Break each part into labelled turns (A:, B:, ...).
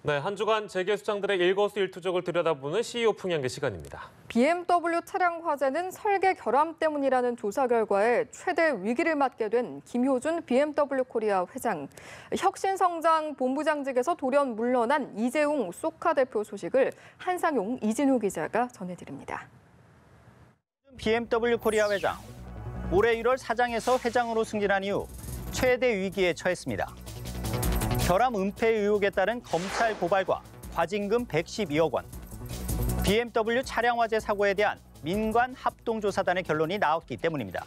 A: 네, 한 주간 재계수장들의 일거수일투족을 들여다보는 CEO 풍향계 시간입니다.
B: BMW 차량 화재는 설계 결함 때문이라는 조사 결과에 최대 위기를 맞게 된 김효준 BMW 코리아 회장. 혁신성장 본부장직에서 돌연 물러난 이재용 소카 대표 소식을 한상용, 이진우 기자가 전해드립니다.
C: BMW 코리아 회장, 올해 1월 사장에서 회장으로 승진한 이후 최대 위기에 처했습니다. 결함 은폐 의혹에 따른 검찰 고발과 과징금 112억 원, BMW 차량 화재 사고에 대한 민관 합동조사단의 결론이 나왔기 때문입니다.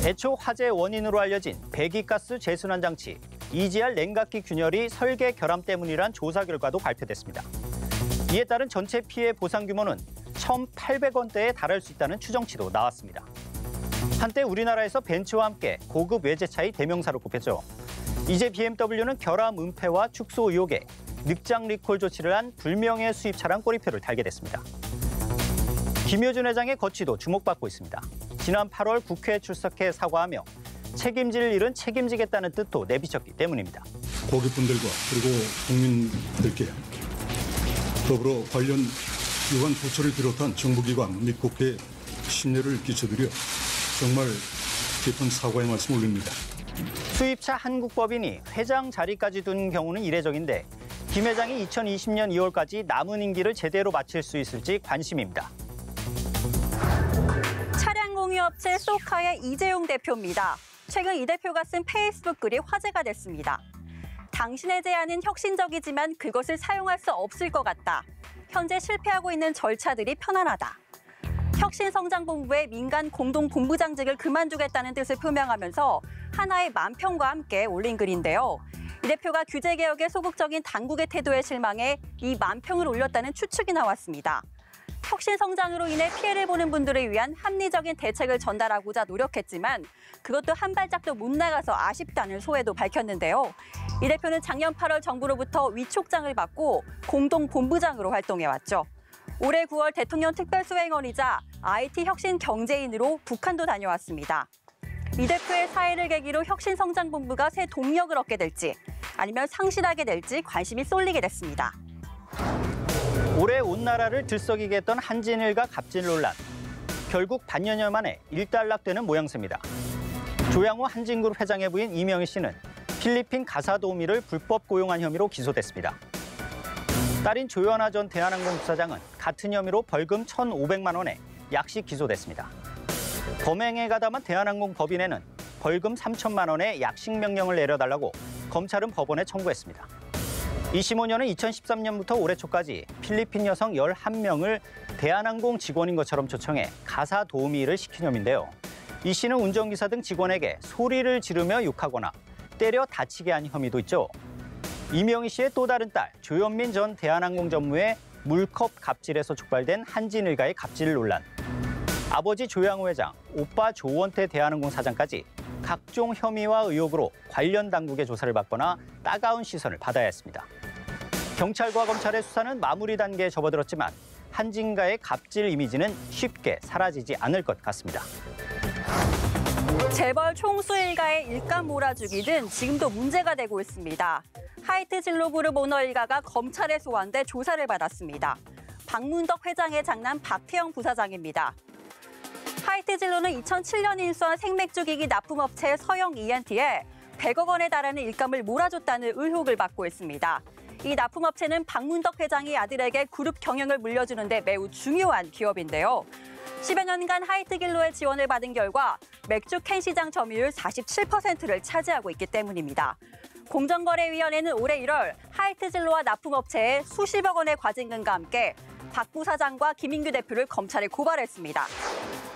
C: 애초 화재 원인으로 알려진 배기가스 재순환 장치 EGR 냉각기 균열이 설계 결함 때문이란 조사 결과도 발표됐습니다. 이에 따른 전체 피해 보상 규모는 1,800원대에 달할 수 있다는 추정치도 나왔습니다. 한때 우리나라에서 벤츠와 함께 고급 외제차의 대명사로 꼽혔죠. 이제 BMW는 결함 은폐와 축소 의혹에 늑장 리콜 조치를 한 불명예 수입 차량 꼬리표를 달게 됐습니다. 김효준 회장의 거취도 주목받고 있습니다. 지난 8월 국회에 출석해 사과하며 책임질 일은 책임지겠다는 뜻도 내비쳤기 때문입니다.
D: 고객분들과 그리고 국민들께 더불어 관련 유관 부처를 비롯한 정부기관 및 국회에 심려를 끼쳐드려 정말 깊은 사과의 말씀 올립니다.
C: 수입차 한국법인이 회장 자리까지 둔 경우는 이례적인데 김 회장이 2020년 2월까지 남은 임기를 제대로 마칠 수 있을지 관심입니다.
E: 차량 공유업체 소카의 이재용 대표입니다. 최근 이 대표가 쓴 페이스북 글이 화제가 됐습니다. 당신의 제안은 혁신적이지만 그것을 사용할 수 없을 것 같다. 현재 실패하고 있는 절차들이 편안하다. 혁신성장본부의 민간 공동본부장직을 그만두겠다는 뜻을 표명하면서 하나의 만평과 함께 올린 글인데요. 이 대표가 규제개혁에 소극적인 당국의 태도에 실망해 이 만평을 올렸다는 추측이 나왔습니다. 혁신성장으로 인해 피해를 보는 분들을 위한 합리적인 대책을 전달하고자 노력했지만 그것도 한 발짝도 못 나가서 아쉽다는 소회도 밝혔는데요. 이 대표는 작년 8월 정부로부터 위촉장을 받고 공동본부장으로 활동해왔죠. 올해 9월 대통령 특별수행원이자 IT 혁신 경제인으로 북한도 다녀왔습니다. 이 대표의 사의를 계기로 혁신성장본부가 새 동력을 얻게 될지 아니면 상실하게 될지 관심이 쏠리게 됐습니다.
C: 올해 온 나라를 들썩이게 했던 한진일가 갑질 논란. 결국 반년여 만에 일단락되는 모양새입니다. 조양호 한진그룹 회장의 부인 이명희 씨는 필리핀 가사도우미를 불법 고용한 혐의로 기소됐습니다. 딸인 조연아 전 대한항공 부사장은 같은 혐의로 벌금 1,500만 원에 약식 기소됐습니다. 범행에 가담한 대한항공 법인에는 벌금 3천만 원의 약식 명령을 내려달라고 검찰은 법원에 청구했습니다. 이 시모녀는 2013년부터 올해 초까지 필리핀 여성 11명을 대한항공 직원인 것처럼 초청해 가사 도우미 일을 시킨 혐의인데요. 이 씨는 운전기사 등 직원에게 소리를 지르며 욕하거나 때려 다치게 한 혐의도 있죠. 이명희 씨의 또 다른 딸 조현민 전 대한항공 전무의 물컵 갑질에서 촉발된 한진일가의 갑질 논란. 아버지 조양호 회장, 오빠 조원태 대한항공 사장까지 각종 혐의와 의혹으로 관련 당국의 조사를 받거나 따가운 시선을 받아야 했습니다. 경찰과 검찰의 수사는 마무리 단계에 접어들었지만 한진가의 갑질 이미지는 쉽게 사라지지 않을 것 같습니다.
E: 재벌 총수 일가의 일감 몰아주기는 지금도 문제가 되고 있습니다. 하이트 진로그룹 오너 일가가 검찰에 소환돼 조사를 받았습니다. 박문덕 회장의 장남 박태영 부사장입니다. 하이트 진로는 2007년 인수한 생맥주기기 납품업체 서영 ENT에 100억 원에 달하는 일감을 몰아줬다는 의혹을 받고 있습니다. 이 납품업체는 박문덕 회장이 아들에게 그룹 경영을 물려주는 데 매우 중요한 기업인데요. 10여 년간 하이트 진로의 지원을 받은 결과 맥주 캔 시장 점유율 47%를 차지하고 있기 때문입니다. 공정거래위원회는 올해 1월 하이트 진로와 납품업체에 수십억 원의 과징금과 함께 박 부사장과 김인규 대표를 검찰에 고발했습니다.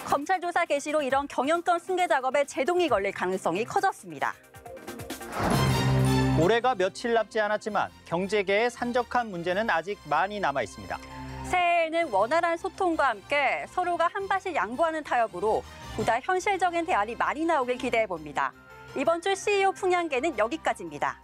E: 검찰 조사 개시로 이런 경영권 승계 작업에 제동이 걸릴 가능성이 커졌습니다.
C: 올해가 며칠 남지 않았지만 경제계의 산적한 문제는 아직 많이 남아 있습니다.
E: 새해에는 원활한 소통과 함께 서로가 한 발씩 양보하는 타협으로 보다 현실적인 대안이 많이 나오길 기대해 봅니다. 이번 주 CEO 풍향계는 여기까지입니다.